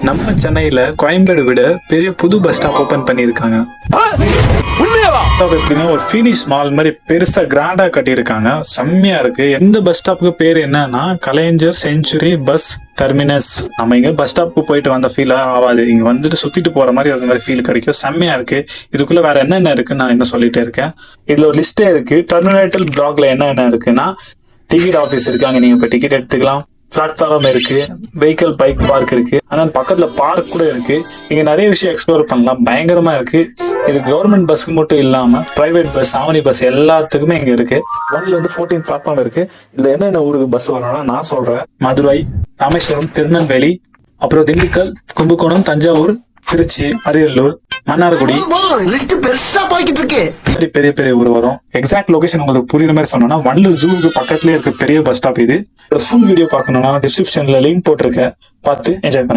நம்ம சென்னையில கோயம்பேடு விட பெரிய புது பஸ் ஸ்டாப் ஓபன் பண்ணியிருக்காங்க. எப்படின்னா ஒரு ஃபீனிஷ் மால் மாதிரி பெருசா கிராண்டா கட்டியிருக்காங்க. செம்மையா இருக்கு. எந்த பஸ் ஸ்டாப்புக்கு பேர் என்னன்னா கலைஞர் செஞ்சுரி பஸ் டெர்மினஸ். நம்ம இங்க பஸ் ஸ்டாப்புக்கு போயிட்டு வந்த ஃபீல் ஆகாது. இங்க வந்துட்டு சுத்திட்டு போற மாதிரி அந்த மாதிரி ஃபீல் கிடைக்கும். செம்மையா இருக்கு. இதுக்குள்ள வேற என்னென்ன இருக்குன்னு நான் இன்னும் சொல்லிட்டே இருக்கேன். இதுல ஒரு லிஸ்டே இருக்கு. டெர்மினேட்டல் பிளாக்ல என்ன இருக்குன்னா டிக்கெட் ஆஃபீஸ் இருக்கு. அங்க நீங்க இப்ப டிக்கெட் எடுத்துக்கலாம். பிளாட்ஃபார்ம் இருக்கு, வெஹிக்கிள் பைக் பார்க் இருக்கு, ஆனால் பக்கத்துல பார்க் கூட இருக்கு. இங்க நிறைய விஷயம் எக்ஸ்ப்ளோர் பண்ணலாம். பயங்கரமா இருக்கு. இது கவர்மெண்ட் பஸ்க்கு மட்டும் இல்லாம பிரைவேட் பஸ், ஆவணி பஸ் எல்லாத்துக்குமே இங்க இருக்கு. 1 to 14 பிளாட்ஃபார்ம் இருக்கு. இதுல என்னென்ன ஊருக்கு பஸ் வரணும்னா நான் சொல்றேன். மதுரை, ராமேஸ்வரம், திருநெல்வேலி, அப்புறம் திண்டுக்கல், கும்பகோணம், தஞ்சாவூர், திருச்சி, அரியலூர், மன்னார்குடி, பெரிய பெரிய ஊர் வரும். எக்ஸாக்ட் லொகேஷன் உங்களுக்கு புரியுற மாதிரி சொன்னோம்னா வண்டலூர் ஜூக்கு பக்கத்துலயே இருக்க பெரிய பஸ் ஸ்டாப் இது. ஃபுல் வீடியோ பார்க்கணும்னா டிஸ்கிரிப்ஷன்ல லிங்க் போட்டிருக்கேன். பார்த்து என்ஜாய் பண்ணுங்க.